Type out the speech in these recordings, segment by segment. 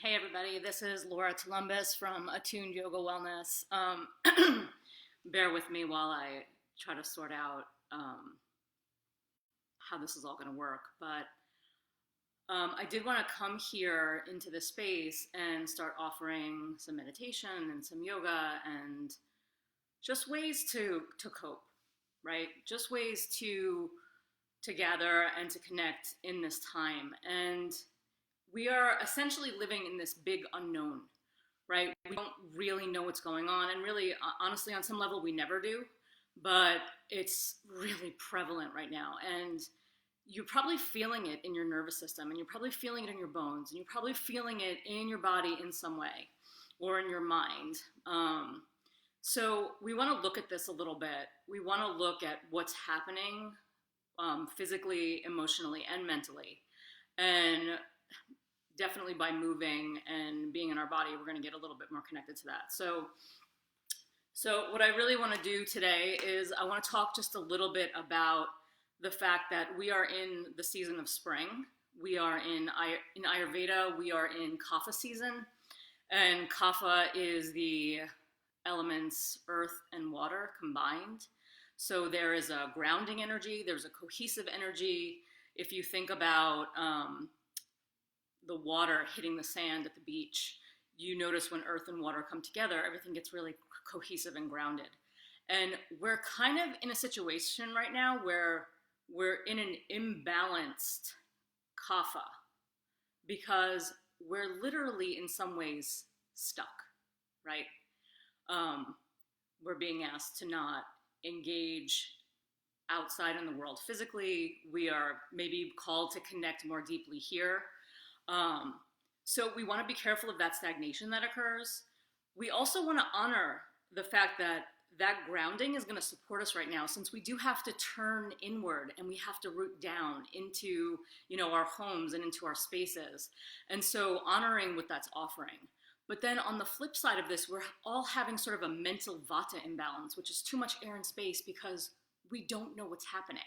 Hey everybody, this is Laura Tolumbus from Attuned Yoga Wellness. Bear with me while I try to sort out how this is all going to work. But I did want to come here into this space and start offering some meditation and some yoga and just ways to cope, right? Just ways to gather and to connect in this time. And we are essentially living in this big unknown, right? We don't really know what's going on. And really, honestly, on some level, we never do. But it's really prevalent right now. And you're probably feeling it in your nervous system, and you're probably feeling it in your bones, and you're probably feeling it in your body in some way or in your mind. So we want to look at this a little bit. We want to look at what's happening physically, emotionally, and mentally. And definitely by moving and being in our body, we're going to get a little bit more connected to that. So what I really want to do today is I want to talk just a little bit about the fact that we are in the season of spring. We are in Ayurveda, we are in kapha season. And kapha is the elements earth and water combined. So there is a grounding energy, there's a cohesive energy. If you think about the water hitting the sand at the beach, you notice when earth and water come together, everything gets really cohesive and grounded. And we're kind of in a situation right now where we're in an imbalanced kapha because we're literally in some ways stuck, right? We're being asked to not engage outside in the world physically. We are maybe called to connect more deeply here. So we want to be careful of that stagnation that occurs. We also want to honor the fact that that grounding is going to support us right now, since we do have to turn inward and we have to root down into, our homes and into our spaces. And so honoring what that's offering. But then on the flip side of this, we're all having sort of a mental vata imbalance, which is too much air and space because we don't know what's happening.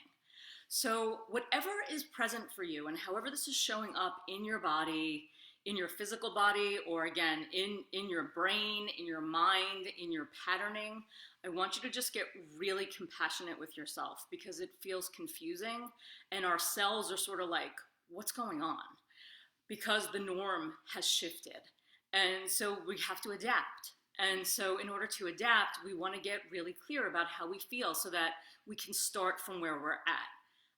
So whatever is present for you and however this is showing up in your body, in your physical body, or again, in your brain, in your mind, in your patterning, I want you to just get really compassionate with yourself because it feels confusing and our cells are sort of like, what's going on? Because the norm has shifted. And so we have to adapt. And so in order to adapt, we want to get really clear about how we feel so that we can start from where we're at.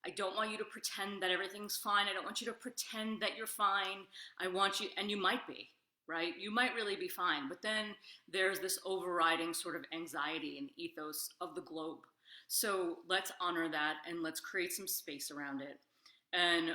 I don't want you to pretend that everything's fine. I don't want you to pretend that you're fine. I want you, and you might be, right? You might really be fine. But then there's this overriding sort of anxiety and ethos of the globe. So let's honor that and let's create some space around it. And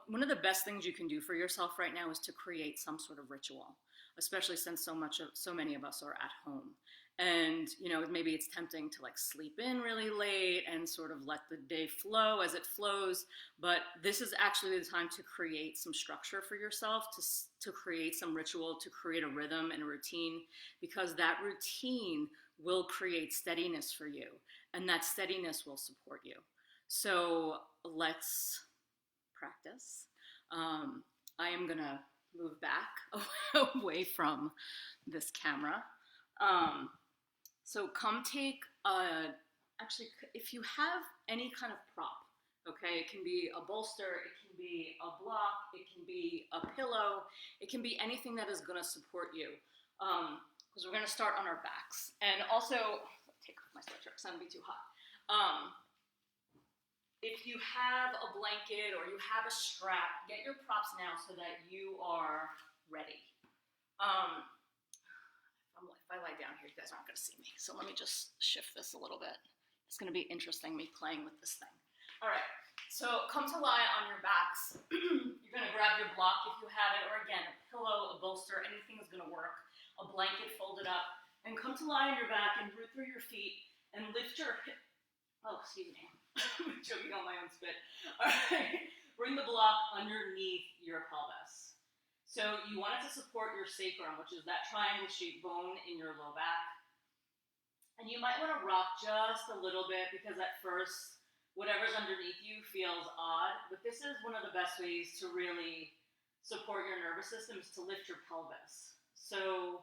one of the best things you can do for yourself right now is to create some sort of ritual, especially since so many of us are at home. And, maybe it's tempting to sleep in really late and sort of let the day flow as it flows. But this is actually the time to create some structure for yourself, to create some ritual, to create a rhythm and a routine, because that routine will create steadiness for you. And that steadiness will support you. So let's practice. I am going to move back away from this camera. So come take actually, if you have any kind of prop, okay, it can be a bolster, it can be a block, it can be a pillow, it can be anything that is going to support you, because we're going to start on our backs. And also, take off my sweatshirt because I'm going to be too hot. If you have a blanket or you have a strap, get your props now so that you are ready. If I lie down here, you guys aren't going to see me. So let me just shift this a little bit. It's going to be interesting, me playing with this thing. All right, so come to lie on your backs. You're going to grab your block if you have it, or again, a pillow, a bolster, anything is going to work. A blanket folded up. And come to lie on your back and root through your feet and lift your hip. Oh, excuse me. I'm choking on my own spit. All right, bring the block underneath your pelvis. So you want it to support your sacrum, which is that triangle-shaped bone in your low back. And you might want to rock just a little bit because at first, whatever's underneath you feels odd. But this is one of the best ways to really support your nervous nervous system is to lift your pelvis. So,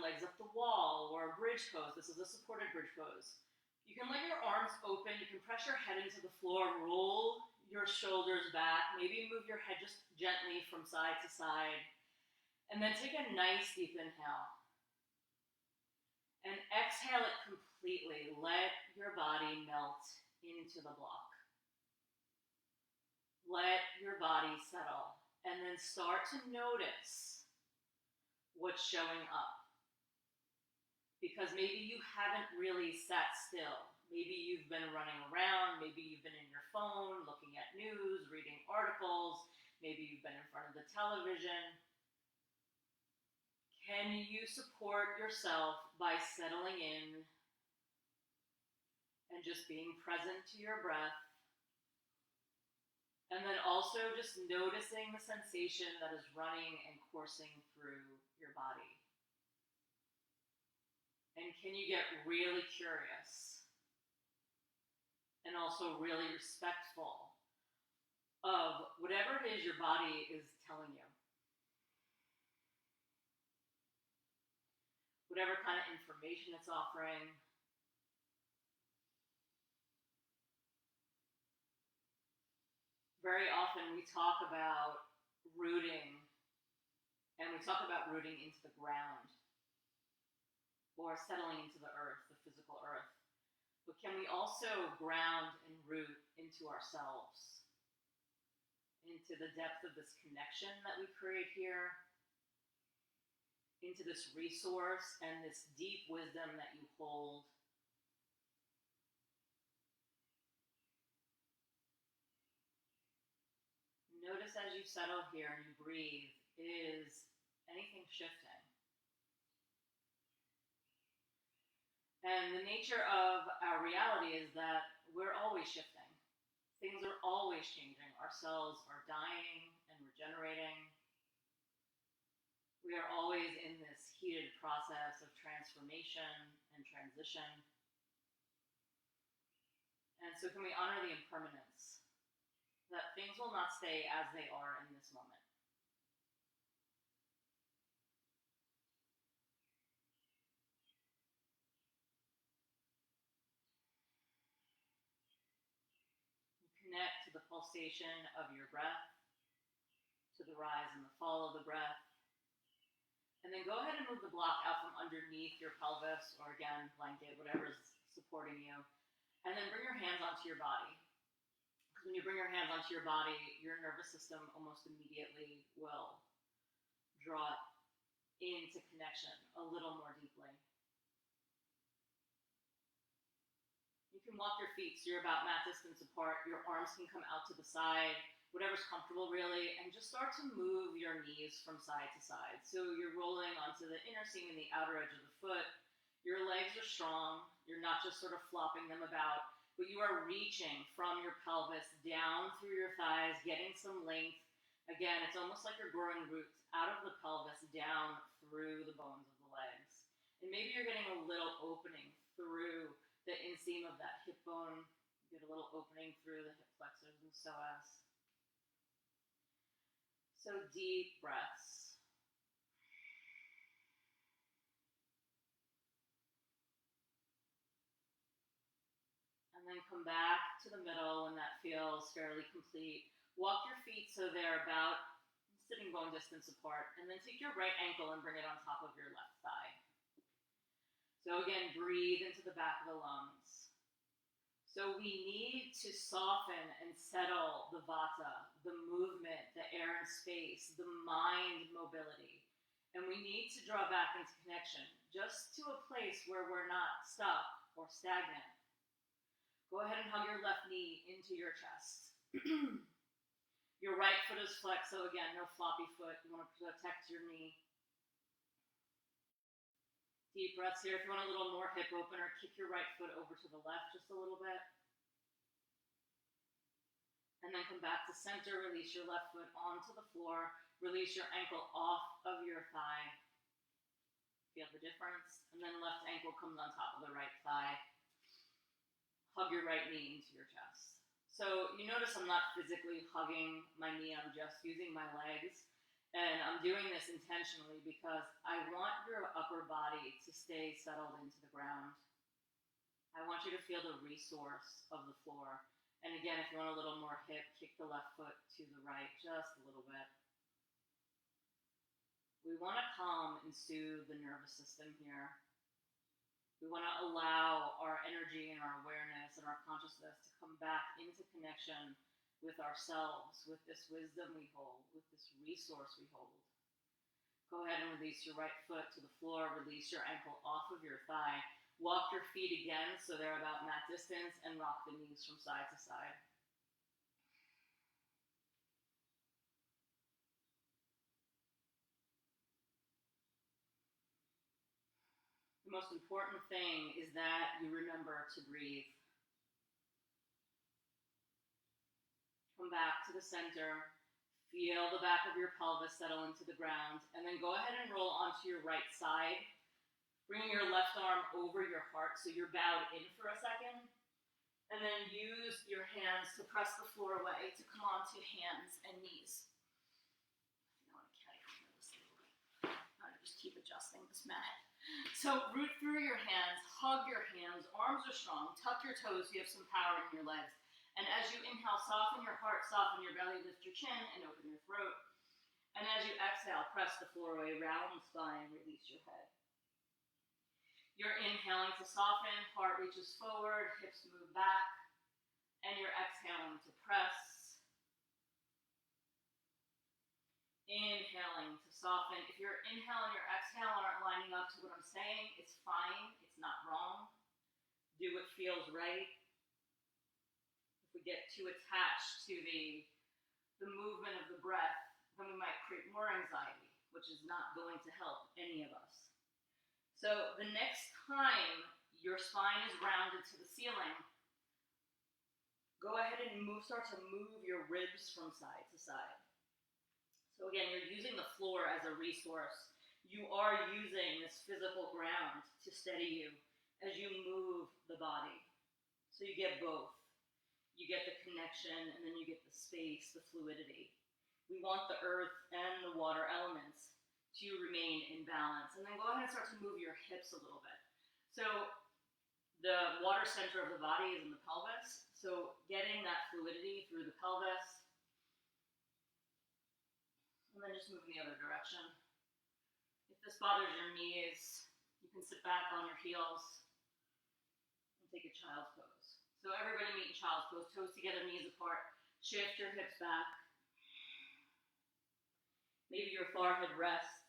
legs up the wall or a bridge pose. This is a supported bridge pose. You can let your arms open. You can press your head into the floor, roll your shoulders back, maybe move your head just gently from side to side, and then take a nice deep inhale. And exhale it completely. Let your body melt into the block. Let your body settle. And then start to notice what's showing up. Because maybe you haven't really sat still. Maybe you've been running around. Maybe you've been in your phone, looking at news, reading articles. Maybe you've been in front of the television. Can you support yourself by settling in and just being present to your breath? And then also just noticing the sensation that is running and coursing through your body. And can you get really curious and also really respectful of whatever it is your body is telling you? Whatever kind of information it's offering. Very often we talk about rooting, and we talk about rooting into the ground or settling into the earth, the physical earth. But can we also ground and root into ourselves, into the depth of this connection that we create here, into this resource and this deep wisdom that you hold? Notice as you settle here and you breathe, is anything shifting? And the nature of our reality is that we're always shifting. Things are always changing. Our cells are dying and regenerating. We are always in this heated process of transformation and transition. And so can we honor the impermanence? That things will not stay as they are in this moment. Connect to the pulsation of your breath, to the rise and the fall of the breath. And then go ahead and move the block out from underneath your pelvis, or again, blanket, whatever's supporting you. And then bring your hands onto your body. Because when you bring your hands onto your body, your nervous system almost immediately will draw into connection a little more deeply. You can walk your feet so you're about mat distance apart. Your arms can come out to the side, whatever's comfortable really, and just start to move your knees from side to side. So you're rolling onto the inner seam and the outer edge of the foot. Your legs are strong. You're not just sort of flopping them about, but you are reaching from your pelvis down through your thighs, getting some length. Again, it's almost like you're growing roots out of the pelvis down through the bones of the legs. And maybe you're getting a little opening through the inseam of that hip bone. Get a little opening through the hip flexors and psoas. So deep breaths. And then come back to the middle when that feels fairly complete. Walk your feet so they're about sitting bone distance apart. And then take your right ankle and bring it on top of your left thigh. So again, breathe into the back of the lungs. So we need to soften and settle the vata, the movement, the air and space, the mind mobility. And we need to draw back into connection, just to a place where we're not stuck or stagnant. Go ahead and hug your left knee into your chest. Your right foot is flexed, so again, no floppy foot. You want to protect your knee. Deep breaths here. If you want a little more hip opener, kick your right foot over to the left just a little bit. And then come back to center. Release your left foot onto the floor. Release your ankle off of your thigh. Feel the difference. And then left ankle comes on top of the right thigh. Hug your right knee into your chest. So you notice I'm not physically hugging my knee. I'm just using my legs. And I'm doing this intentionally because I want your upper body to stay settled into the ground. I want you to feel the resource of the floor. And again, if you want a little more hip, kick the left foot to the right just a little bit. We want to calm and soothe the nervous system here. We want to allow our energy and our awareness and our consciousness to come back into connection with ourselves, with this wisdom we hold, with this resource we hold. Go ahead and release your right foot to the floor, release your ankle off of your thigh. Walk your feet again so they're about mat distance, and rock the knees from side to side. The most important thing is that you remember to breathe. Come back to the center. Feel the back of your pelvis settle into the ground, and then go ahead and roll onto your right side. Bring your left arm over your heart so you're bowed in for a second. And then use your hands to press the floor away to come onto hands and knees. I want to carry over this a little bit. I'm going to just keep adjusting this mat. So root through your hands, hug your hands, arms are strong, tuck your toes so you have some power in your legs. And as you inhale, soften your heart, soften your belly, lift your chin, and open your throat. And as you exhale, press the floor away, round the spine, release your head. You're inhaling to soften, heart reaches forward, hips move back, and you're exhaling to press. Inhaling to soften. If your inhale and your exhale aren't lining up to what I'm saying, it's fine, it's not wrong. Do what feels right. If we get too attached to the movement of the breath, then we might create more anxiety, which is not going to help any of us. So the next time your spine is rounded to the ceiling, go ahead and start to move your ribs from side to side. So again, you're using the floor as a resource. You are using this physical ground to steady you as you move the body. So you get both. You get the connection, and then you get the space, the fluidity. We want the earth and the water elements to remain in balance. And then go ahead and start to move your hips a little bit. So the water center of the body is in the pelvis. So getting that fluidity through the pelvis. And then just move in the other direction. If this bothers your knees, you can sit back on your heels and take a child's pose. So everybody meet in child's pose, toes together, knees apart. Shift your hips back. Maybe your forehead rests.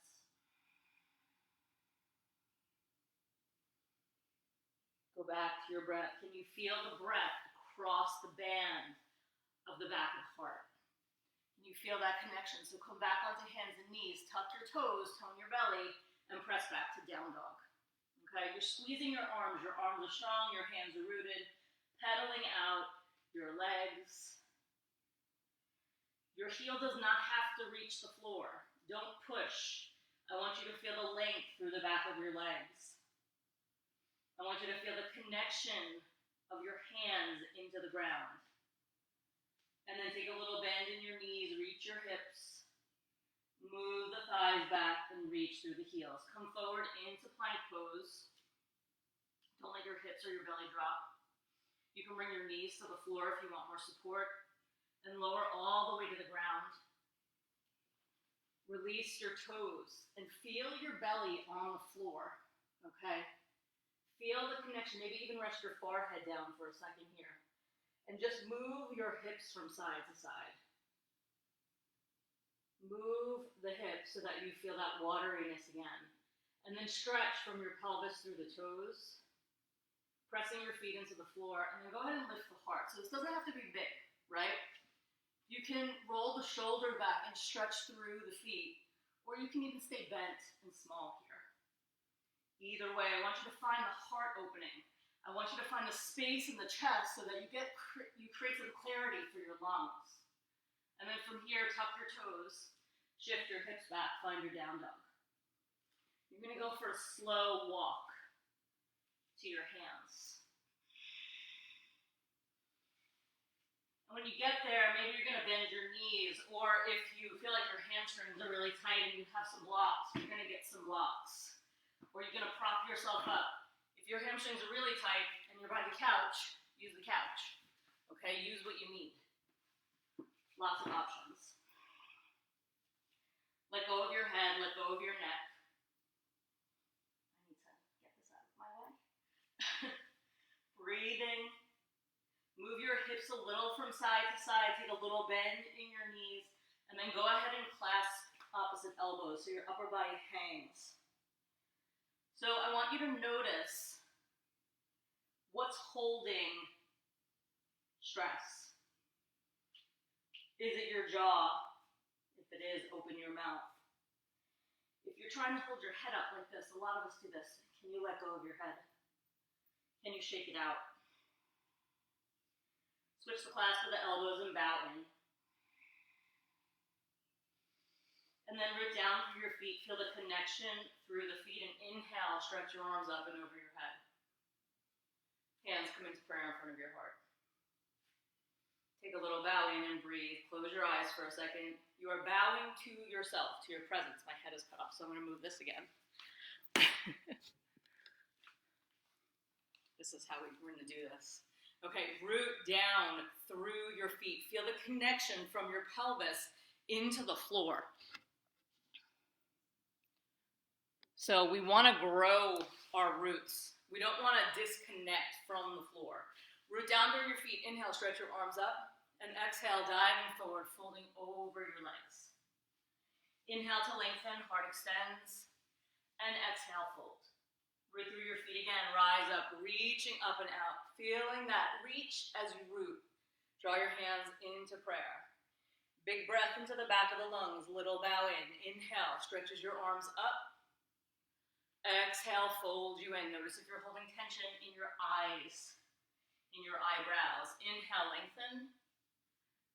Go back to your breath. Can you feel the breath across the band of the back of the heart? Can you feel that connection? So come back onto hands and knees, tuck your toes, tone your belly, and press back to down dog. Okay, you're squeezing your arms are strong, your hands are rooted, pedaling out your legs. Your heel does not have to reach the floor. Don't push. I want you to feel the length through the back of your legs. I want you to feel the connection of your hands into the ground. And then take a little bend in your knees, reach your hips, move the thighs back, and reach through the heels. Come forward into plank pose. Don't let your hips or your belly drop. You can bring your knees to the floor if you want more support, and lower all the way to the ground. Release your toes and feel your belly on the floor, okay? Feel the connection, maybe even rest your forehead down for a second here. And just move your hips from side to side. Move the hips so that you feel that wateriness again. And then stretch from your pelvis through the toes, pressing your feet into the floor, and then go ahead and lift the heart. So this doesn't have to be big, right? You can roll the shoulder back and stretch through the feet, or you can even stay bent and small here. Either way, I want you to find the heart opening. I want you to find the space in the chest so that you create some clarity for your lungs. And then from here, tuck your toes, shift your hips back, find your down dog. You're going to go for a slow walk to your hands. And when you get there, maybe you're gonna bend your knees, or if you feel like your hamstrings are really tight and you have some blocks, you're gonna get some blocks. Or you're gonna prop yourself up. If your hamstrings are really tight and you're by the couch, use the couch. Okay, use what you need. Lots of options. Let go of your head, let go of your neck. I need to get this out of my way. Breathing. Move your hips a little from side to side. Take a little bend in your knees. And then go ahead and clasp opposite elbows so your upper body hangs. So I want you to notice what's holding stress. Is it your jaw? If it is, open your mouth. If you're trying to hold your head up like this, a lot of us do this. Can you let go of your head? Can you shake it out? Switch the clasp of the elbows and bow in. And then root down through your feet. Feel the connection through the feet. And inhale, stretch your arms up and over your head. Hands come into prayer in front of your heart. Take a little bow in and breathe. Close your eyes for a second. You are bowing to yourself, to your presence. My head is cut off, so I'm going to move this again. This is how we're going to do this. Okay, root down through your feet. Feel the connection from your pelvis into the floor. So we want to grow our roots. We don't want to disconnect from the floor. Root down through your feet. Inhale, stretch your arms up. And exhale, diving forward, folding over your legs. Inhale to lengthen, heart extends. And exhale, fold. Root through your feet again, rise up, reaching up and out. Feeling that reach as you root. Draw your hands into prayer. Big breath into the back of the lungs, little bow in. Inhale, stretches your arms up. Exhale, fold you in. Notice if you're holding tension in your eyes, in your eyebrows. Inhale, lengthen.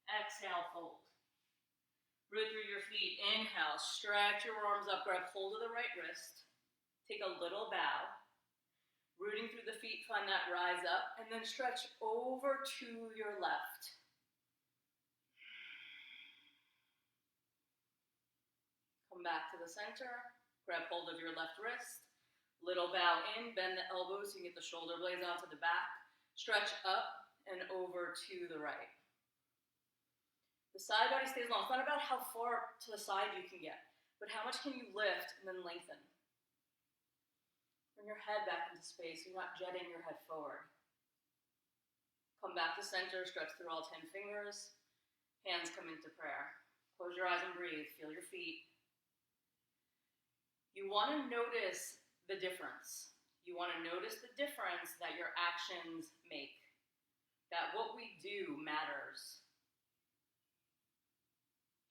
Exhale, fold. Root through your feet. Inhale, stretch your arms up. Grab hold of the right wrist. Take a little bow. Rooting through the feet, find that rise up. And then stretch over to your left. Come back to the center. Grab hold of your left wrist. Little bow in. Bend the elbows so you can get the shoulder blades onto the back. Stretch up and over to the right. The side body stays long. It's not about how far to the side you can get, but how much can you lift and then lengthen. Bring your head back into space. You're not jetting your head forward. Come back to center. Stretch through all 10 fingers. Hands come into prayer. Close your eyes and breathe. Feel your feet. You want to notice the difference. You want to notice the difference that your actions make. That what we do matters.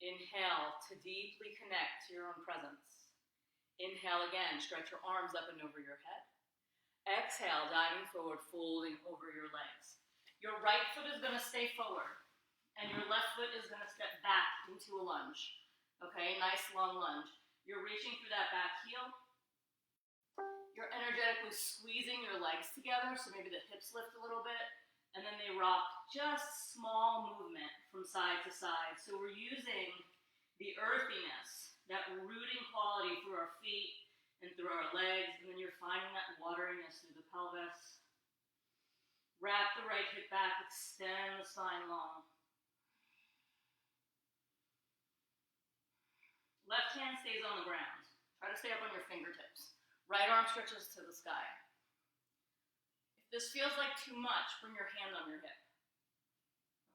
Inhale to deeply connect to your own presence. Inhale again, stretch your arms up and over your head. Exhale, diving forward, folding over your legs. Your right foot is going to stay forward, and your left foot is going to step back into a lunge. Okay, nice long lunge. You're reaching through that back heel. You're energetically squeezing your legs together, so maybe the hips lift a little bit. And then they rock, just small movement from side to side. So we're using the earthiness, that rooting quality through our feet and through our legs. And then you're finding that wateriness through the pelvis. Wrap the right hip back, extend the spine long. Left hand stays on the ground. Try to stay up on your fingertips. Right arm stretches to the sky. This feels like too much, bring your hand on your hip.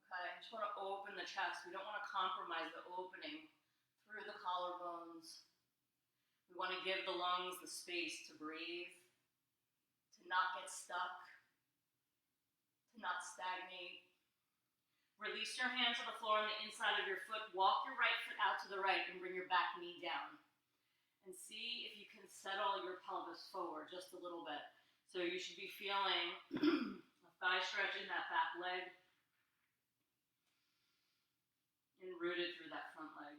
Okay, I just want to open the chest. We don't want to compromise the opening through the collarbones. We want to give the lungs the space to breathe, to not get stuck, to not stagnate. Release your hand to the floor on the inside of your foot. Walk your right foot out to the right and bring your back knee down. And see if you can settle your pelvis forward just a little bit. So you should be feeling a thigh stretch in that back leg and rooted through that front leg.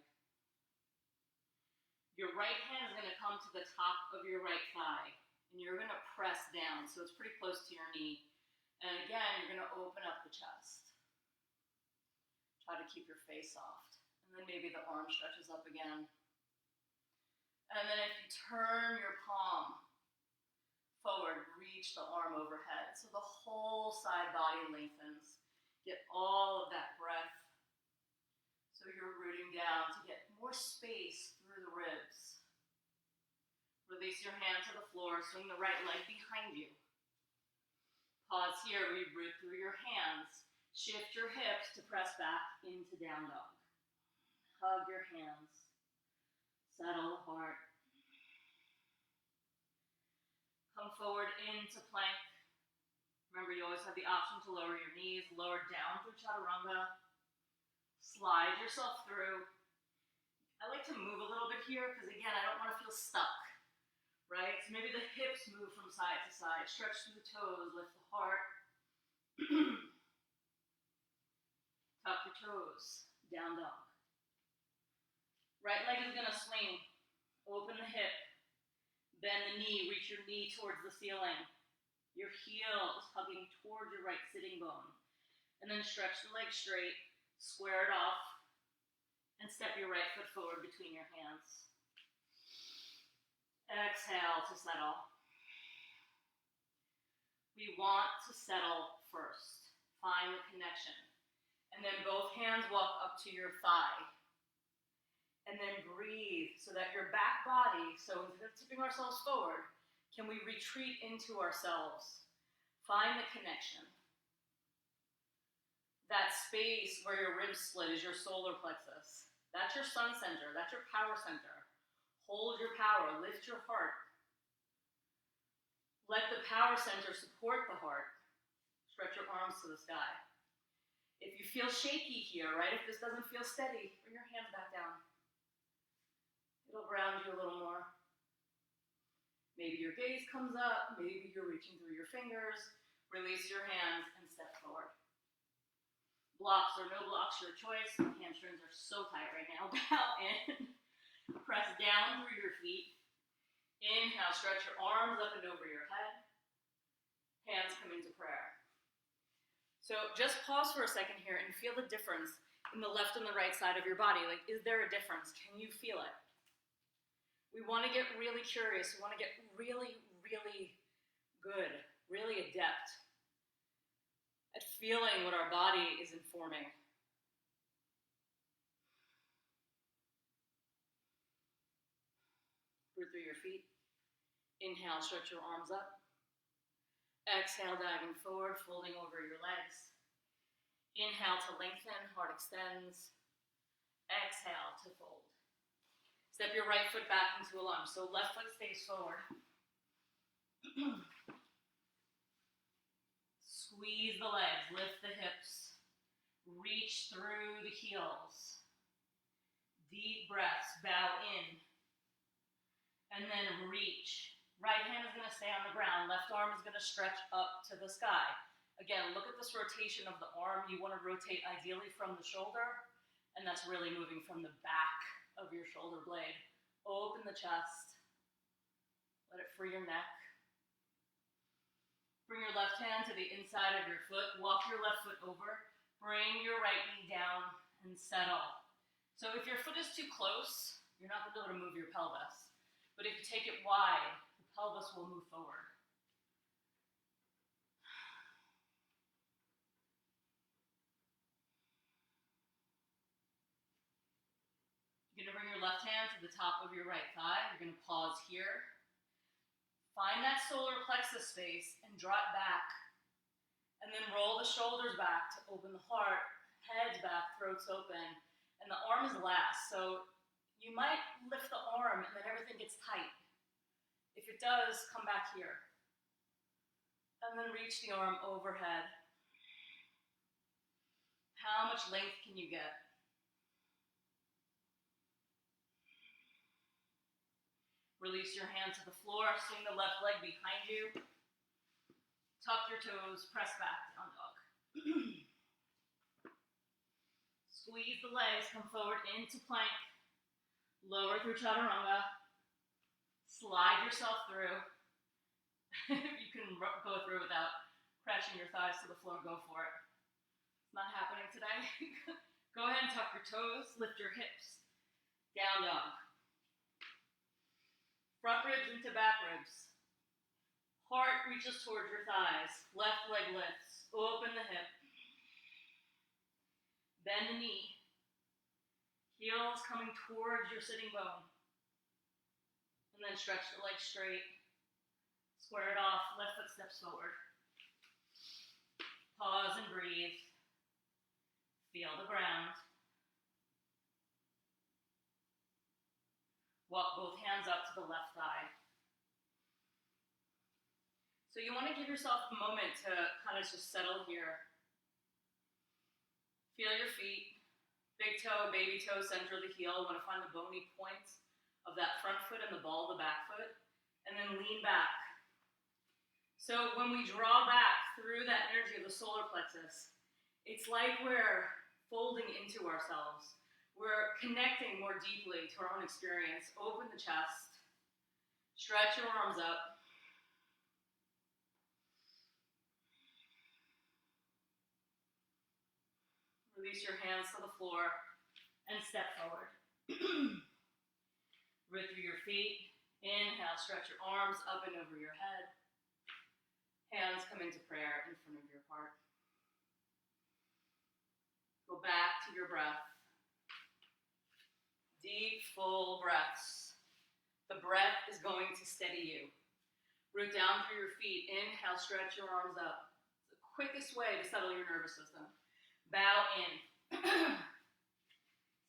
Your right hand is going to come to the top of your right thigh and you're going to press down. So it's pretty close to your knee. And again, you're going to open up the chest. Try to keep your face soft. And then maybe the arm stretches up again. And then if you turn your palm forward, reach the arm overhead. So the whole side body lengthens. Get all of that breath. So you're rooting down to get more space through the ribs. Release your hand to the floor, swing the right leg behind you. Pause here, we root through your hands. Shift your hips to press back into down dog. Hug your hands. Settle the heart. Come forward into plank. Remember, you always have the option to lower your knees, lower down through chaturanga. Slide yourself through. I like to move a little bit here because, again, I don't want to feel stuck, right? So maybe the hips move from side to side. Stretch through the toes, lift the heart. Tuck your toes, down dog. Right leg is going to swing. Open the hip. Bend the knee, reach your knee towards the ceiling. Your heel is hugging towards your right sitting bone. And then stretch the leg straight, square it off, and step your right foot forward between your hands. Exhale to settle. We want to settle first. Find the connection. And then both hands walk up to your thigh. And then breathe so that your back body, so instead of tipping ourselves forward, can we retreat into ourselves? Find the connection. That space where your ribs split is your solar plexus. That's your sun center. That's your power center. Hold your power. Lift your heart. Let the power center support the heart. Stretch your arms to the sky. If you feel shaky here, right, if this doesn't feel steady, bring your hands back down. It'll ground you a little more. Maybe your gaze comes up, maybe you're reaching through your fingers. Release your hands and step forward. Blocks or no blocks, your choice. My hamstrings are so tight right now. Bow in. Press down through your feet. Inhale, stretch your arms up and over your head. Hands come into prayer. So just pause for a second here and feel the difference in the left and the right side of your body. Like, is there a difference? Can you feel it? We want to get really curious. We want to get really, really good, really adept at feeling what our body is informing. Root through your feet. Inhale, stretch your arms up. Exhale, diving forward, folding over your legs. Inhale to lengthen, heart extends. Exhale to fold. Step your right foot back into a lunge. So left foot stays forward. Squeeze the legs, lift the hips. Reach through the heels. Deep breaths, bow in. And then reach. Right hand is going to stay on the ground. Left arm is going to stretch up to the sky. Again, look at this rotation of the arm. You want to rotate ideally from the shoulder. And that's really moving from the back of your shoulder blade. Open the chest. Let it free your neck. Bring your left hand to the inside of your foot. Walk your left foot over. Bring your right knee down and settle. So if your foot is too close, you're not going to be able to move your pelvis. But if you take it wide, the pelvis will move forward. You're going to bring your left hand to the top of your right thigh. You're going to pause here. Find that solar plexus space and draw it back. And then roll the shoulders back to open the heart. Head's back, throat's open. And the arm is last. So you might lift the arm and then everything gets tight. If it does, come back here. And then reach the arm overhead. How much length can you get? Release your hand to the floor, swing the left leg behind you. Tuck your toes, press back, down dog. Squeeze the legs, come forward into plank. Lower through chaturanga. Slide yourself through. If you can go through without crashing your thighs to the floor, go for it. It's not happening today. Go ahead and tuck your toes, lift your hips. Down dog. Front ribs into back ribs. Heart reaches towards your thighs. Left leg lifts. Open the hip. Bend the knee. Heels coming towards your sitting bone. And then stretch the legs straight. Square it off. Left foot steps forward. Pause and breathe. Feel the ground. Walk both hands up to the left thigh. So you want to give yourself a moment to kind of just settle here. Feel your feet. Big toe, baby toe, center of the heel. You want to find the bony points of that front foot and the ball of the back foot. And then lean back. So when we draw back through that energy of the solar plexus, it's like we're folding into ourselves. We're connecting more deeply to our own experience. Open the chest. Stretch your arms up. Release your hands to the floor and step forward. Root through your feet. Inhale, stretch your arms up and over your head. Hands come into prayer in front of your heart. Go back to your breath. Deep, full breaths. The breath is going to steady you. Root down through your feet. Inhale, stretch your arms up. It's the quickest way to settle your nervous system. Bow in.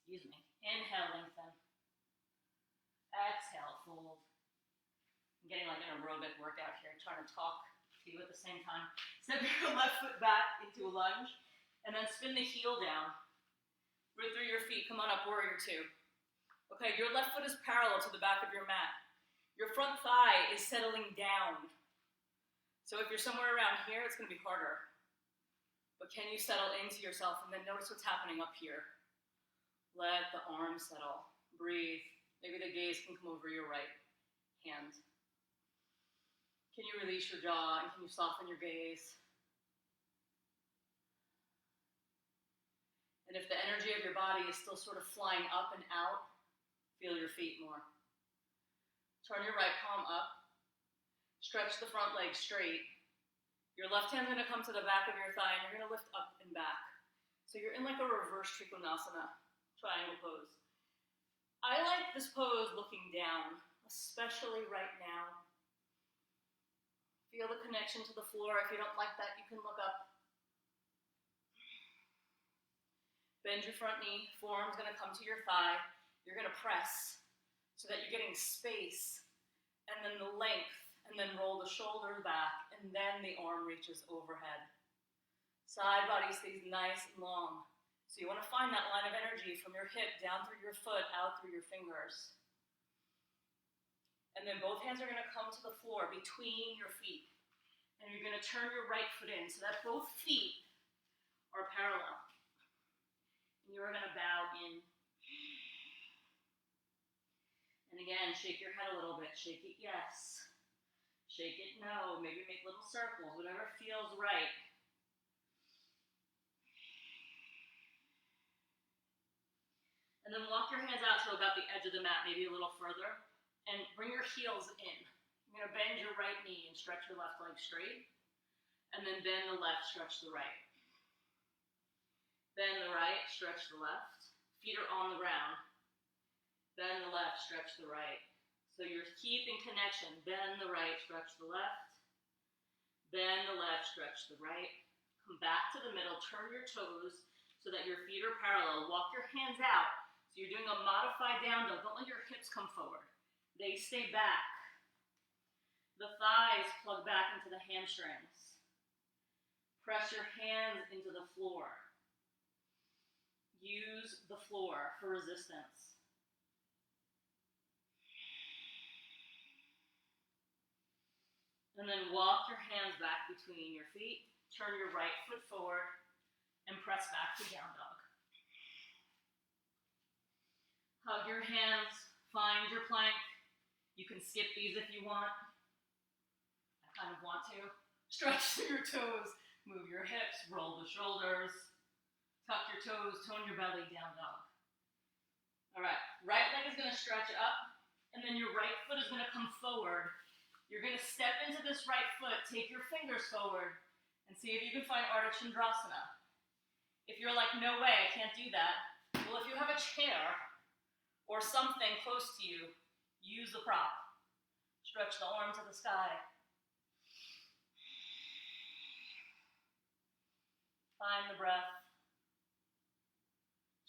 Excuse me. Inhale, lengthen. Exhale, fold. I'm getting like an aerobic workout here, trying to talk to you at the same time. Step your left foot back into a lunge, and then spin the heel down. Root through your feet. Come on up, warrior two. Okay, your left foot is parallel to the back of your mat. Your front thigh is settling down. So if you're somewhere around here, it's going to be harder. But can you settle into yourself and then notice what's happening up here? Let the arms settle. Breathe. Maybe the gaze can come over your right hand. Can you release your jaw and can you soften your gaze? And if the energy of your body is still sort of flying up and out, feel your feet more. Turn your right palm up. Stretch the front leg straight. Your left hand's going to come to the back of your thigh, and you're going to lift up and back. So you're in like a reverse trikonasana, triangle pose. I like this pose looking down, especially right now. Feel the connection to the floor. If you don't like that, you can look up. Bend your front knee. Forearm's going to come to your thigh. You're going to press so that you're getting space, and then the length. And then roll the shoulder back, and then the arm reaches overhead. Side body stays nice and long. So you want to find that line of energy from your hip down through your foot, out through your fingers. And then both hands are going to come to the floor between your feet. And you're going to turn your right foot in so that both feet are parallel. And you're going to bow in. And again, shake your head a little bit. Shake it, yes. Shake it, no. Maybe make little circles, whatever feels right. And then walk your hands out to about the edge of the mat, maybe a little further. And bring your heels in. You're going to bend your right knee and stretch your left leg straight. And then bend the left, stretch the right. Bend the right, stretch the left. Feet are on the ground. Bend the left, stretch the right. So you're keeping connection. Bend the right, stretch the left. Bend the left, stretch the right. Come back to the middle, turn your toes so that your feet are parallel. Walk your hands out. So you're doing a modified down dog. Don't let your hips come forward. They stay back. The thighs plug back into the hamstrings. Press your hands into the floor. Use the floor for resistance. And then walk your hands back between your feet. Turn your right foot forward and press back to down dog. Hug your hands. Find your plank. You can skip these if you want. I kind of want to. Stretch through your toes. Move your hips. Roll the shoulders. Tuck your toes, tone your belly, down dog. All right, right leg is gonna stretch up, and then your right foot is gonna come forward. You're gonna step into this right foot, take your fingers forward, and see if you can find Ardha Chandrasana. If you're like, no way, I can't do that, well, if you have a chair or something close to you, use the prop. Stretch the arm to the sky. Find the breath.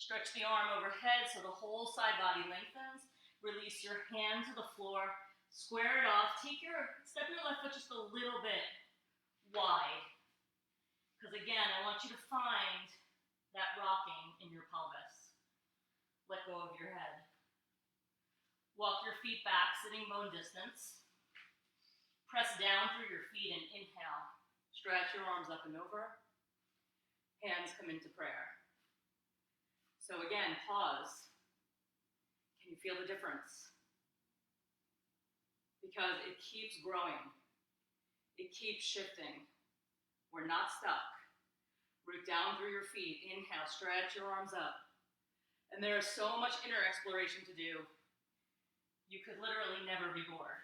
Stretch the arm overhead so the whole side body lengthens. Release your hand to the floor. Square it off. Step your left foot just a little bit wide. Because again, I want you to find that rocking in your pelvis. Let go of your head. Walk your feet back, sitting bone distance. Press down through your feet and inhale. Stretch your arms up and over. Hands come into prayer. So again, pause. Can you feel the difference? Because it keeps growing. It keeps shifting. We're not stuck. Root down through your feet. Inhale, stretch your arms up. And there is so much inner exploration to do. You could literally never be bored.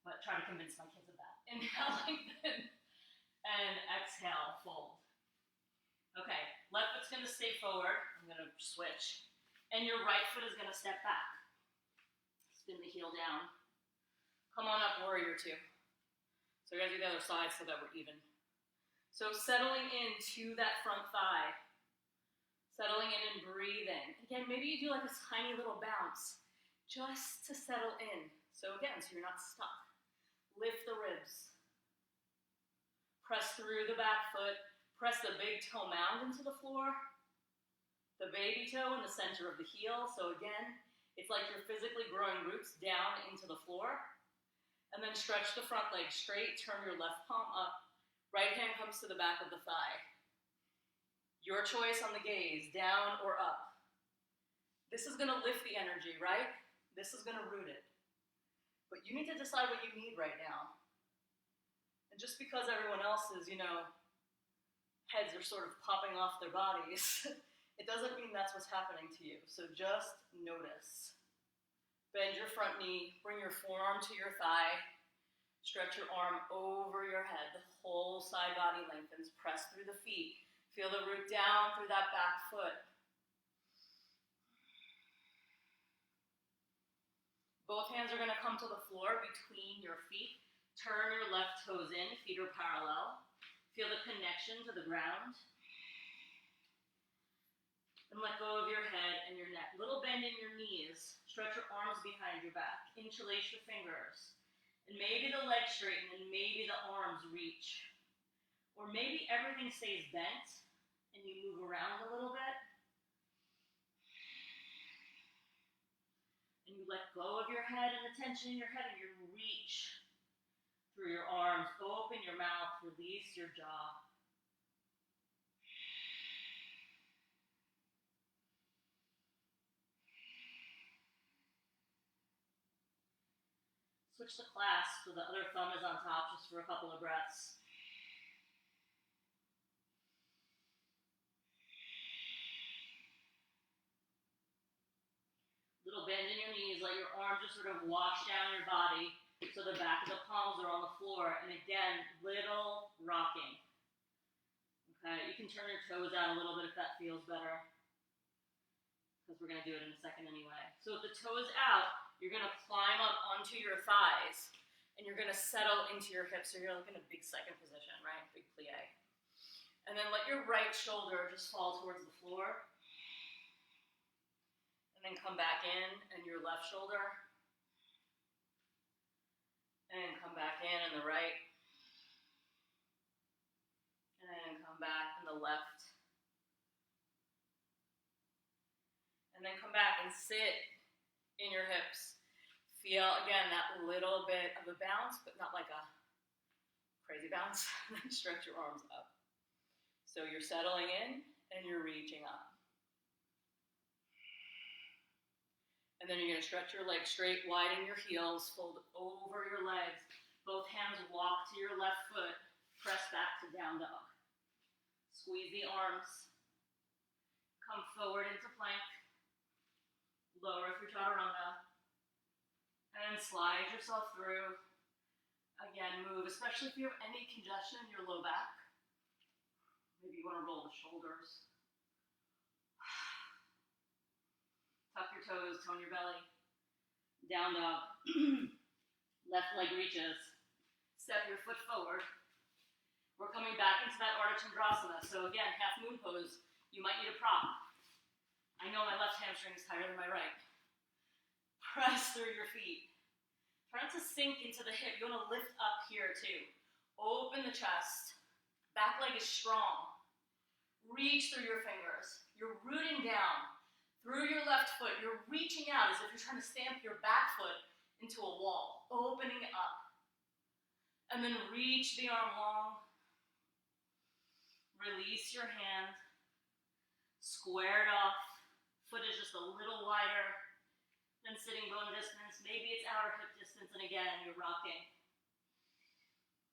But try to convince my kids of that. Inhale, lengthen. And exhale, fold. Okay, left foot's gonna stay forward. I'm gonna switch. And your right foot is gonna step back. Spin the heel down. Come on up, warrior two. So we're gonna do the other side so that we're even. So settling into that front thigh. Settling in and breathing. Again, maybe you do like a tiny little bounce just to settle in. So again, so you're not stuck. Lift the ribs. Press through the back foot. Press the big toe mound into the floor. The baby toe in the center of the heel. So again, it's like you're physically growing roots down into the floor. And then stretch the front leg straight. Turn your left palm up. Right hand comes to the back of the thigh. Your choice on the gaze, down or up. This is gonna lift the energy, right? This is gonna root it. But you need to decide what you need right now. And just because everyone else's, heads are sort of popping off their bodies, it doesn't mean that's what's happening to you. So just notice. Bend your front knee, bring your forearm to your thigh, stretch your arm over your head, the whole side body lengthens, press through the feet, feel the root down through that back foot. Both hands are gonna come to the floor between your feet. Turn your left toes in, feet are parallel. Feel the connection to the ground. And let go of your head and your neck. Little bend in your knees. Stretch your arms behind your back. Interlace your fingers. And maybe the legs straighten and maybe the arms reach. Or maybe everything stays bent and you move around a little bit. And you let go of your head and the tension in your head and you reach through your arms, open your mouth, release your jaw. Switch the clasp so the other thumb is on top just for a couple of breaths. Little bend in your knees, let your arms just sort of wash down your body. So the back of the palms are on the floor. And again, little rocking. Okay, you can turn your toes out a little bit if that feels better. Because we're going to do it in a second anyway. So with the toes out, you're going to climb up onto your thighs. And you're going to settle into your hips. So you're like in a big second position, right? Big plie. And then let your right shoulder just fall towards the floor. And then come back in and your left shoulder. And come back in the right. And come back in the left. And then come back and sit in your hips. Feel, again, that little bit of a bounce, but not like a crazy bounce. And then stretch your arms up. So you're settling in and you're reaching up. And then you're going to stretch your legs straight, widen your heels, fold over your legs. Both hands walk to your left foot, press back to down dog. Squeeze the arms. Come forward into plank. Lower through chaturanga. And slide yourself through. Again, move, especially if you have any congestion in your low back. Maybe you want to roll the shoulders. Tuck your toes, tone your belly. Down dog. Left leg reaches. Step your foot forward. We're coming back into that Ardha Chandrasana. So again, half moon pose. You might need a prop. I know my left hamstring is tighter than my right. Press through your feet. Try not to sink into the hip. You want to lift up here too. Open the chest. Back leg is strong. Reach through your fingers. You're rooting down through your left foot. You're reaching out as if you're trying to stamp your back foot into a wall. Opening up. And then reach the arm long. Release your hand. Square it off. Foot is just a little wider than sitting bone distance. Maybe it's outer hip distance, and again, you're rocking.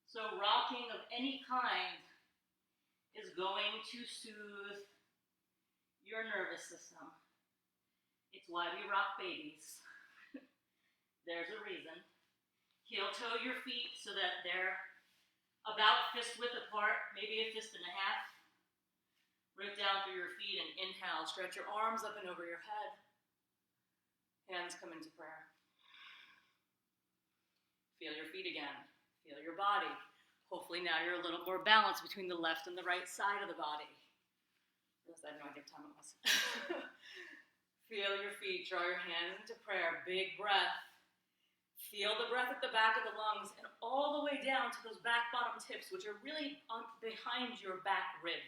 So rocking of any kind is going to soothe your nervous system. It's why we rock babies. There's a reason. Heel toe your feet so that they're about fist width apart, maybe a fist and a half. Root down through your feet and inhale. Stretch your arms up and over your head. Hands come into prayer. Feel your feet again. Feel your body. Hopefully now you're a little more balanced between the left and the right side of the body. I have no idea what time it was. Feel your feet. Draw your hands into prayer. Big breath. Feel the breath at the back of the lungs and all the way down to those back bottom tips, which are really behind your back rib.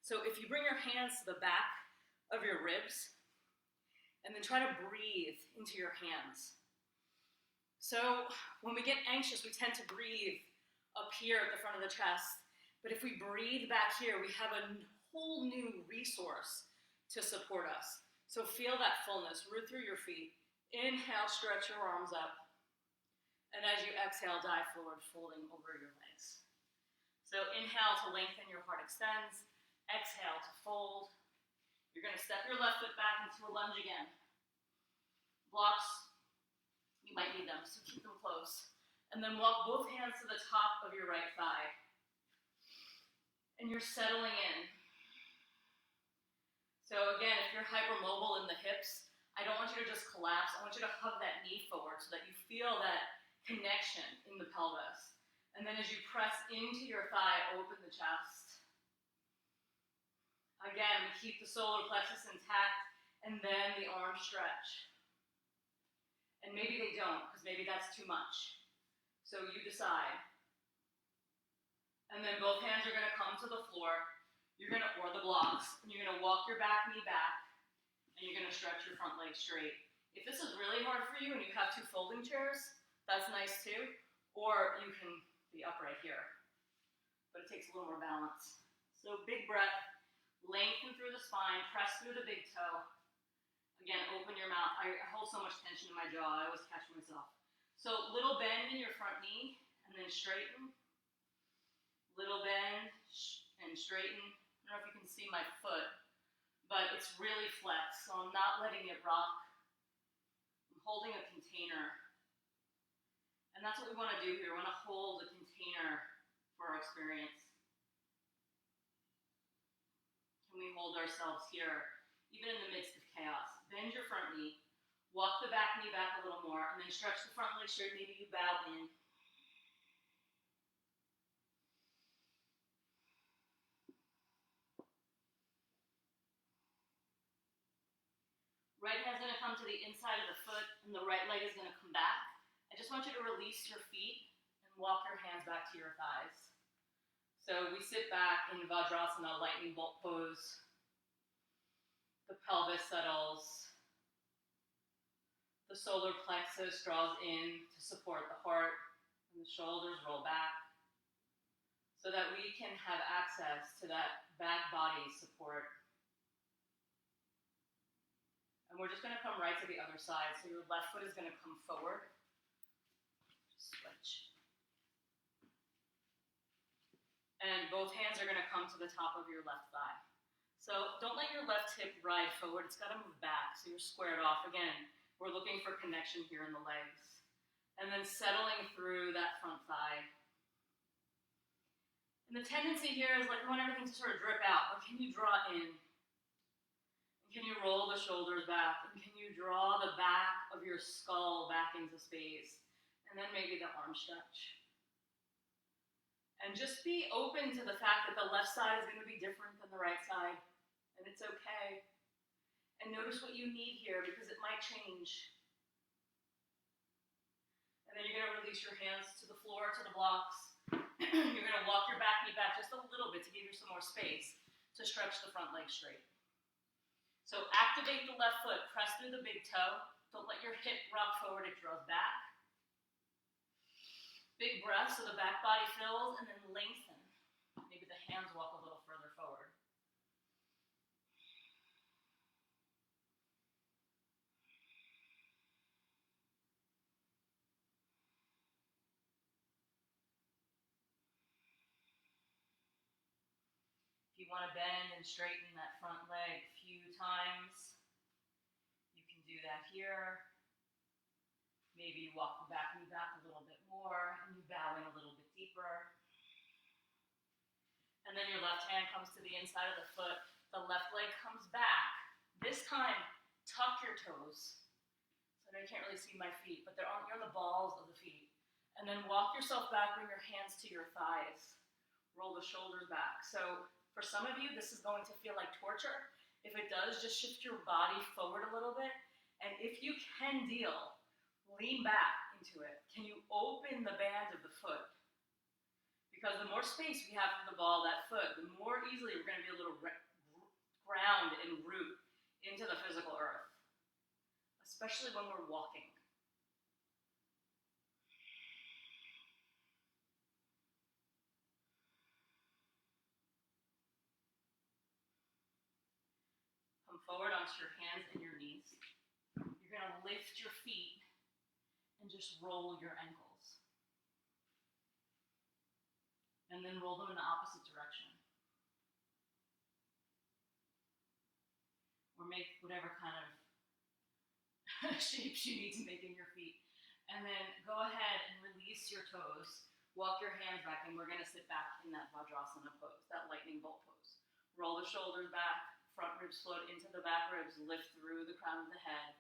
So if you bring your hands to the back of your ribs, and then try to breathe into your hands. So when we get anxious, we tend to breathe up here at the front of the chest. But if we breathe back here, we have a whole new resource to support us. So feel that fullness. Root through your feet. Inhale, stretch your arms up. And as you exhale, dive forward, folding over your legs. So inhale to lengthen, your heart extends. Exhale to fold. You're going to step your left foot back into a lunge again. Blocks, you might need them, so keep them close. And then walk both hands to the top of your right thigh. And you're settling in. So again, if you're hypermobile in the hips, I don't want you to just collapse. I want you to hug that knee forward so that you feel that connection in the pelvis. And then as you press into your thigh, open the chest. Again, we keep the solar plexus intact, and then the arms stretch. And maybe they don't, because maybe that's too much. So you decide. And then both hands are going to come to the floor. You're going to, or the blocks, and you're going to walk your back knee back, and you're going to stretch your front leg straight. If this is really hard for you and you have two folding chairs, that's nice too. Or you can be upright here. But it takes a little more balance. So big breath. Lengthen through the spine, press through the big toe. Again, open your mouth. I hold so much tension in my jaw, I always catch myself. So little bend in your front knee, and then straighten. Little bend, and straighten. I don't know if you can see my foot, but it's really flexed, so I'm not letting it rock. I'm holding a container. And that's what we want to do here. We want to hold a container for our experience. Can we hold ourselves here, even in the midst of chaos? Bend your front knee, walk the back knee back a little more, and then stretch the front leg straight. Maybe you bow in. Right hand's going to come to the inside of the foot, and the right leg is going to come back. I just want you to release your feet and walk your hands back to your thighs. So we sit back in Vajrasana, lightning bolt pose. The pelvis settles. The solar plexus draws in to support the heart, and the shoulders roll back so that we can have access to that back body support. And we're just going to come right to the other side. So your left foot is going to come forward. Switch. And both hands are going to come to the top of your left thigh. So don't let your left hip ride forward. It's got to move back so you're squared off. Again, we're looking for connection here in the legs. And then settling through that front thigh. And the tendency here is like we want everything to sort of drip out, but can you draw in? And can you roll the shoulders back? And can you draw the back of your skull back into space? And then maybe the arm stretch. And just be open to the fact that the left side is going to be different than the right side. And it's okay. And notice what you need here because it might change. And then you're going to release your hands to the floor, to the blocks. You're going to walk your back knee back just a little bit to give you some more space to stretch the front leg straight. So activate the left foot, press through the big toe. Don't let your hip rock forward, it draws back. Big breath so the back body fills and then lengthen. Maybe the hands walk a little further forward. If you want to bend and straighten that front leg a few times, you can do that here. Maybe you walk the back knee back a little bit more and you bow in a little bit deeper. And then your left hand comes to the inside of the foot. The left leg comes back. This time, tuck your toes. So I know you can't really see my feet, but you're on the balls of the feet. And then walk yourself back, bring your hands to your thighs. Roll the shoulders back. So for some of you, this is going to feel like torture. If it does, just shift your body forward a little bit. And if you can deal, lean back into it. Can you open the band of the foot? Because the more space we have for the ball of that foot, the more easily we're going to be able to ground and root into the physical earth, especially when we're walking. Come forward onto your hands and your knees. You're going to lift your feet and just roll your ankles. And then roll them in the opposite direction. Or make whatever kind of shapes you need to make in your feet. And then go ahead and release your toes. Walk your hands back, and we're going to sit back in that Vajrasana pose, that lightning bolt pose. Roll the shoulders back, front ribs float into the back ribs, lift through the crown of the head.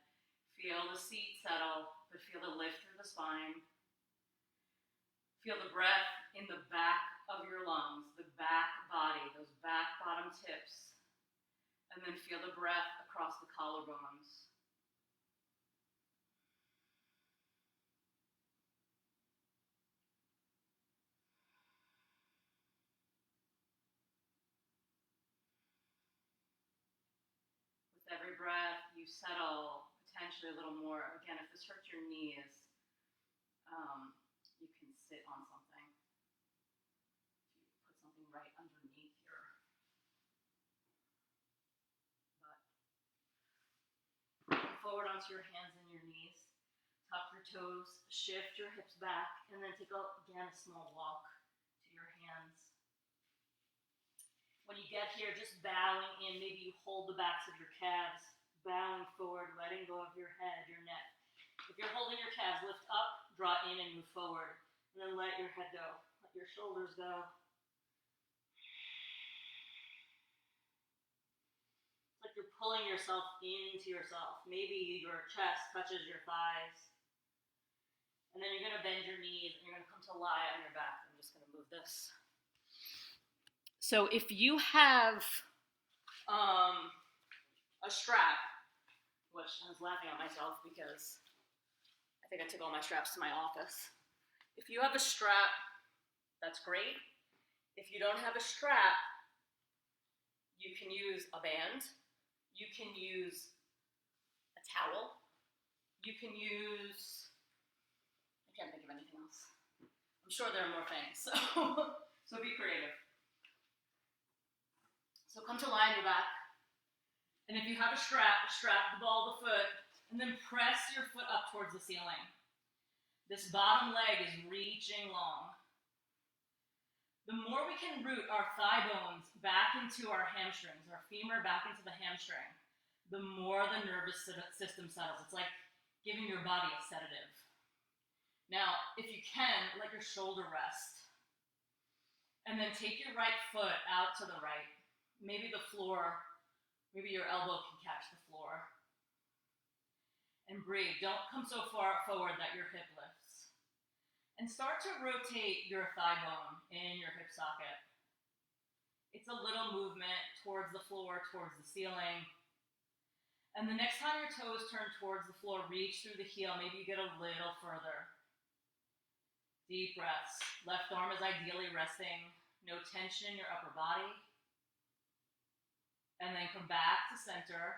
Feel the seat settle, but feel the lift through the spine. Feel the breath in the back of your lungs, the back body, those back bottom tips. And then feel the breath across the collarbones. With every breath, you settle potentially a little more. Again, if this hurts your knees, you can sit on something. You put something right underneath your butt. Come forward onto your hands and your knees. Tuck your toes, shift your hips back, and then take again a small walk to your hands. When you get here, just bowing in, maybe you hold the backs of your calves, bowing forward, letting go of your head, your neck. If you're holding your calves, lift up, draw in, and move forward. And then let your head go. Let your shoulders go. It's like you're pulling yourself into yourself. Maybe your chest touches your thighs. And then you're going to bend your knees, and you're going to come to lie on your back. I'm just going to move this. So if you have a strap, which I was laughing at myself because I think I took all my straps to my office. If you have a strap, that's great. If you don't have a strap, you can use a band. You can use a towel. You can use, I can't think of anything else. I'm sure there are more things, so be creative. So come to lie on your back. And if you have a strap the ball of the foot, and then press your foot up towards the ceiling. This bottom leg is reaching long. The more we can root our thigh bones back into our hamstrings, our femur back into the hamstring, the more the nervous system settles. It's like giving your body a sedative. Now, if you can, let your shoulder rest. And then take your right foot out to the right. Maybe the floor, maybe your elbow can catch the floor. And breathe. Don't come so far forward that your hip lifts. And start to rotate your thigh bone in your hip socket. It's a little movement towards the floor, towards the ceiling. And the next time your toes turn towards the floor, reach through the heel. Maybe you get a little further. Deep breaths. Left arm is ideally resting. No tension in your upper body. And then come back to center.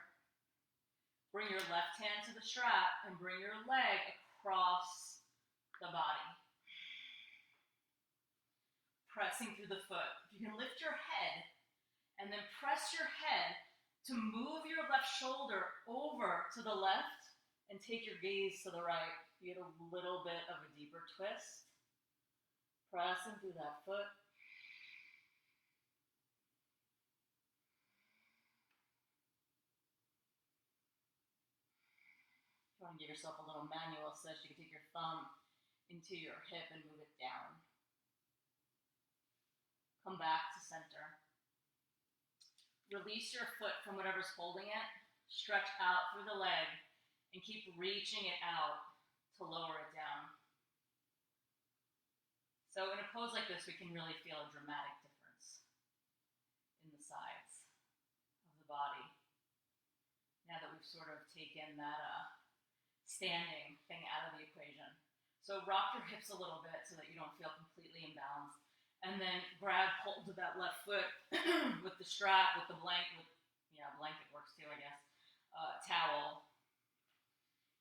Bring your left hand to the strap and bring your leg across the body. Pressing through the foot. If you can lift your head and then press your head to move your left shoulder over to the left and take your gaze to the right. You get a little bit of a deeper twist. Pressing through that foot. If you want to give yourself a little manual assist, you can take your thumb into your hip and move it down. Come back to center. Release your foot from whatever's holding it. Stretch out through the leg and keep reaching it out to lower it down. So in a pose like this, we can really feel a dramatic difference in the sides of the body. Now that we've sort of taken that standing thing out of the equation. So rock your hips a little bit so that you don't feel completely imbalanced. And then grab hold of that left foot with the strap, with the blanket, blanket works too, I guess, towel.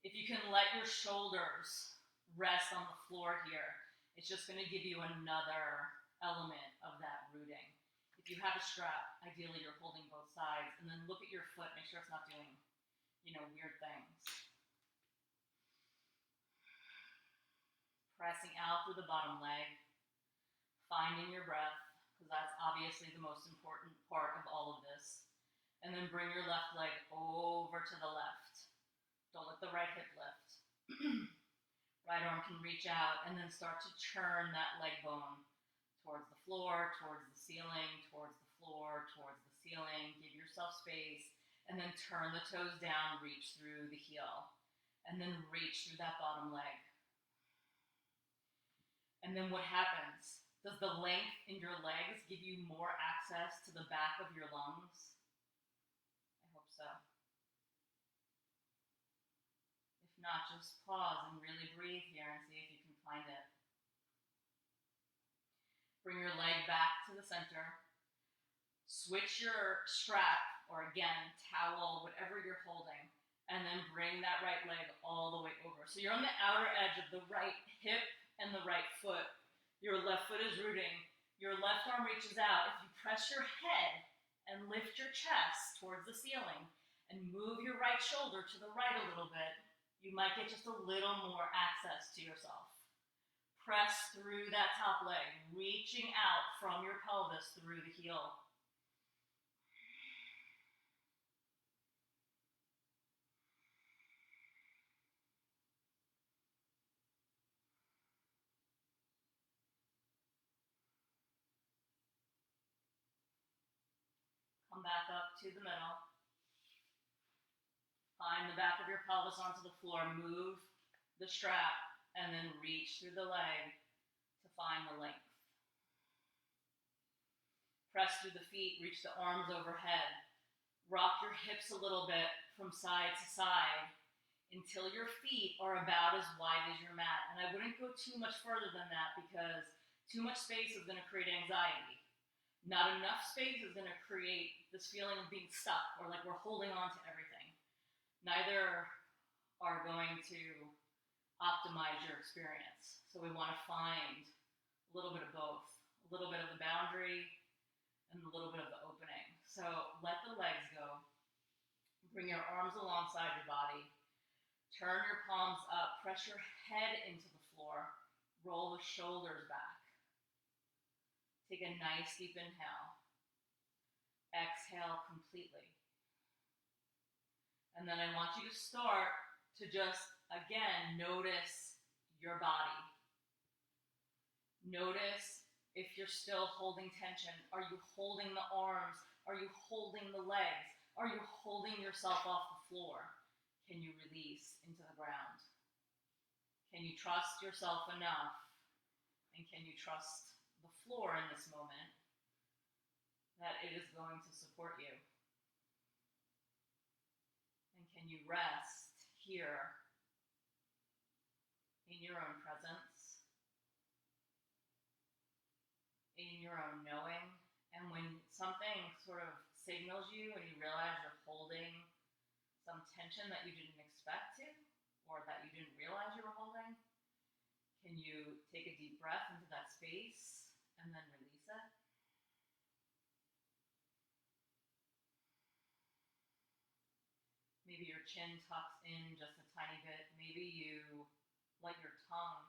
If you can let your shoulders rest on the floor here, it's just going to give you another element of that rooting. If you have a strap, ideally you're holding both sides, and then look at your foot, make sure it's not doing, weird things. Pressing out through the bottom leg. Finding your breath, because that's obviously the most important part of all of this. And then bring your left leg over to the left. Don't let the right hip lift. Right arm can reach out, and then start to turn that leg bone towards the floor, towards the ceiling, towards the floor, towards the ceiling. Give yourself space, and then turn the toes down, reach through the heel, and then reach through that bottom leg. And then what happens? Does the length in your legs give you more access to the back of your lungs? I hope so. If not, just pause and really breathe here and see if you can find it. Bring your leg back to the center. Switch your strap, or again, towel, whatever you're holding, and then bring that right leg all the way over. So you're on the outer edge of the right hip and the right foot. Your left foot is rooting. Your left arm reaches out. If you press your head and lift your chest towards the ceiling and move your right shoulder to the right a little bit, you might get just a little more access to yourself. Press through that top leg, reaching out from your pelvis through the heel. Come back up to the middle. Find the back of your pelvis onto the floor. Move the strap and then reach through the leg to find the length. Press through the feet, reach the arms overhead. Rock your hips a little bit from side to side until your feet are about as wide as your mat. And I wouldn't go too much further than that because too much space is going to create anxiety. Not enough space is going to create this feeling of being stuck or like we're holding on to everything. Neither are going to optimize your experience. So we want to find a little bit of both, a little bit of the boundary and a little bit of the opening. So let the legs go. Bring your arms alongside your body. Turn your palms up. Press your head into the floor. Roll the shoulders back. Take a nice deep inhale. Exhale completely. And then I want you to start to just, again, notice your body. Notice if you're still holding tension. Are you holding the arms? Are you holding the legs? Are you holding yourself off the floor? Can you release into the ground? Can you trust yourself enough? And can you trust the floor in this moment that it is going to support you? And can you rest here in your own presence, in your own knowing? And when something sort of signals you and you realize you're holding some tension that you didn't expect to, or that you didn't realize you were holding, can you take a deep breath into that space and then release it? Maybe your chin tucks in just a tiny bit. Maybe you let your tongue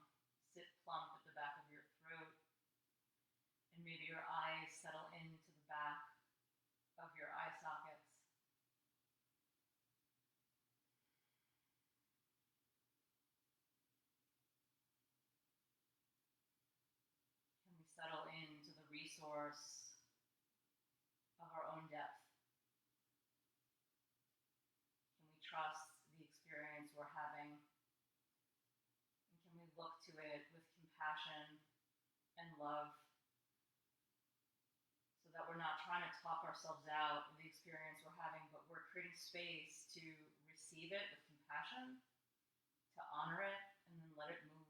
sit plump at the back of your throat. And maybe your eyes settle into the back of your eye sockets. Can we settle into the resource of our own depth? Can we trust the experience we're having? And can we look to it with compassion and love, so that we're not trying to talk ourselves out of the experience we're having, but we're creating space to receive it with compassion, to honor it, and then let it move.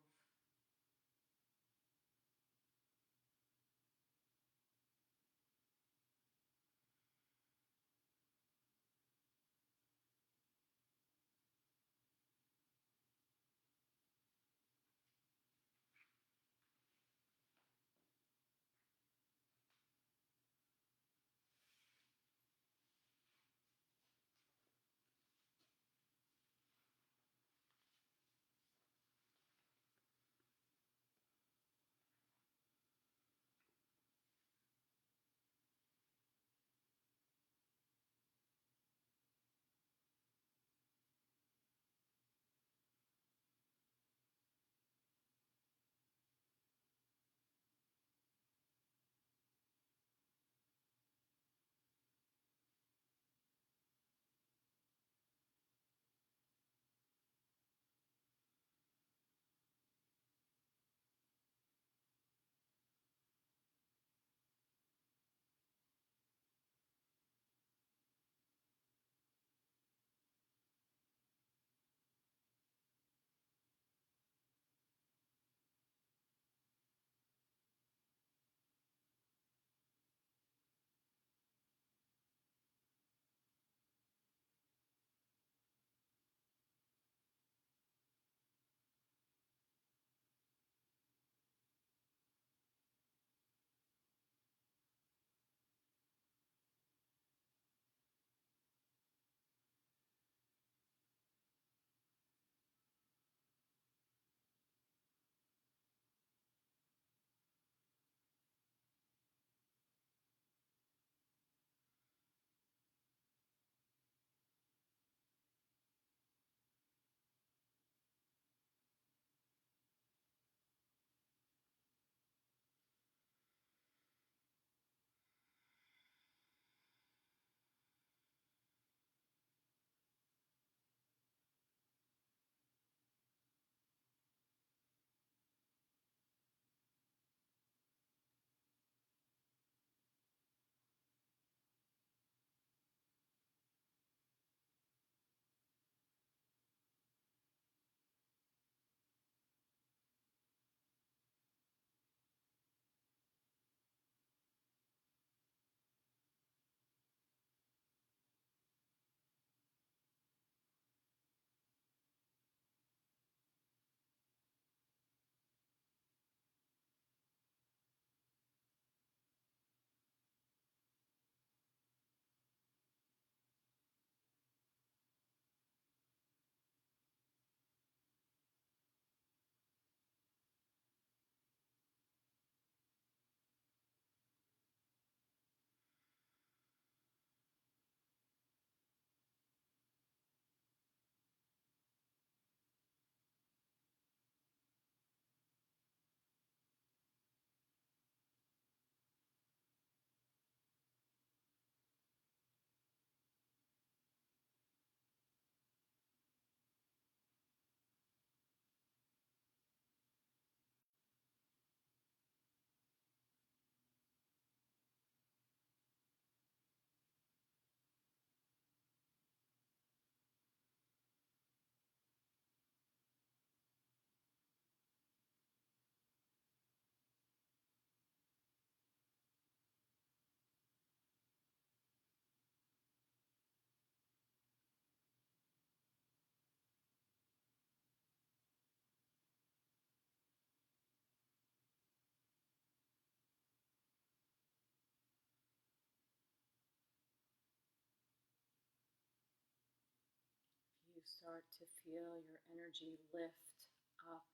start to feel your energy lift up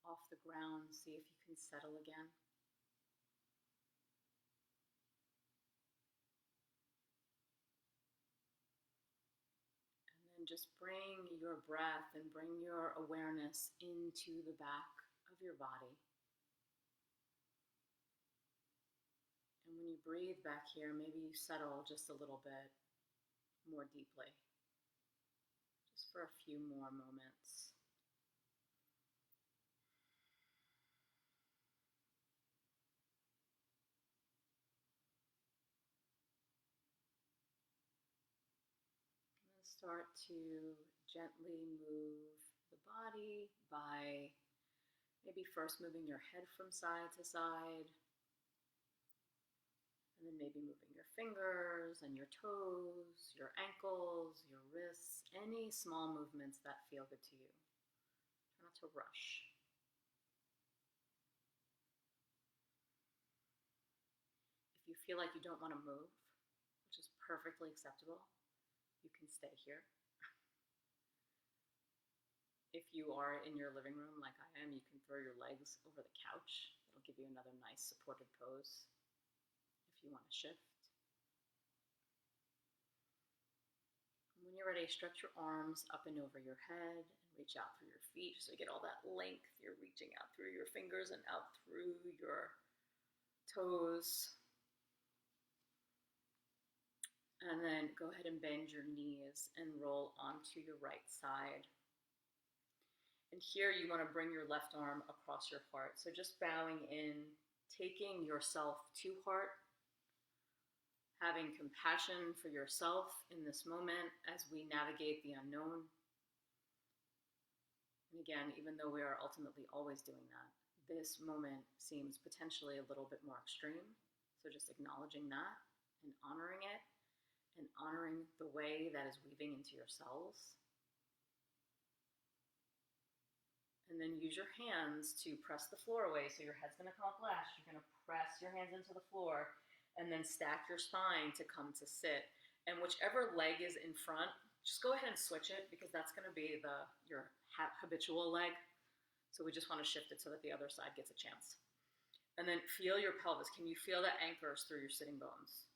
off the ground. See if you can settle again. And then just bring your breath and bring your awareness into the back of your body. And when you breathe back here, maybe you settle just a little bit more deeply, just for a few more moments. And start to gently move the body by maybe first moving your head from side to side, and then maybe moving your fingers and your toes, your ankles, your wrists, any small movements that feel good to you. Try not to rush. If you feel like you don't want to move, which is perfectly acceptable, you can stay here. If you are in your living room like I am, you can throw your legs over the couch. It'll give you another nice supported pose if you want to shift. When you're ready, stretch your arms up and over your head and reach out through your feet so you get all that length. You're reaching out through your fingers and out through your toes. And then go ahead and bend your knees and roll onto your right side. And here you want to bring your left arm across your heart. So just bowing in, taking yourself to heart, having compassion for yourself in this moment as we navigate the unknown. And again, even though we are ultimately always doing that, this moment seems potentially a little bit more extreme. So just acknowledging that and honoring it and honoring the way that is weaving into your cells. And then use your hands to press the floor away. So your head's gonna come up last. You're gonna press your hands into the floor and then stack your spine to come to sit. And whichever leg is in front, just go ahead and switch it because that's gonna be your habitual leg. So we just wanna shift it so that the other side gets a chance. And then feel your pelvis. Can you feel the anchors through your sitting bones?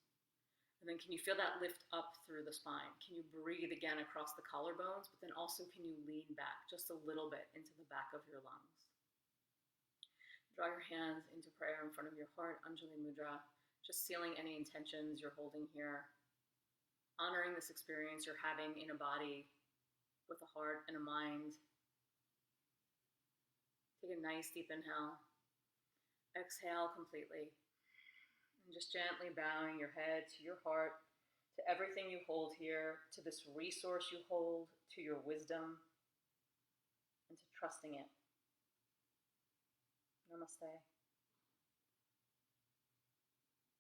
And then can you feel that lift up through the spine? Can you breathe again across the collarbones, but then also can you lean back just a little bit into the back of your lungs? Draw your hands into prayer in front of your heart, Anjali Mudra, just sealing any intentions you're holding here, honoring this experience you're having in a body with a heart and a mind. Take a nice deep inhale. Exhale completely. And just gently bowing your head to your heart, to everything you hold here, to this resource you hold, to your wisdom, and to trusting it. Namaste.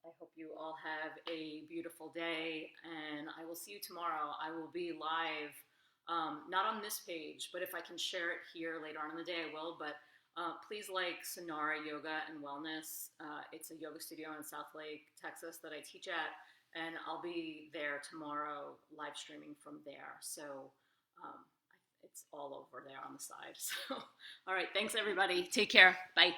I hope you all have a beautiful day, and I will see you tomorrow. I will be live, not on this page, but if I can share it here later on in the day, I will. But please like Sonara Yoga and Wellness. It's a yoga studio in South Lake, Texas that I teach at, and I'll be there tomorrow live streaming from there. So it's all over there on the side. So, all right, thanks everybody. Take care. Bye.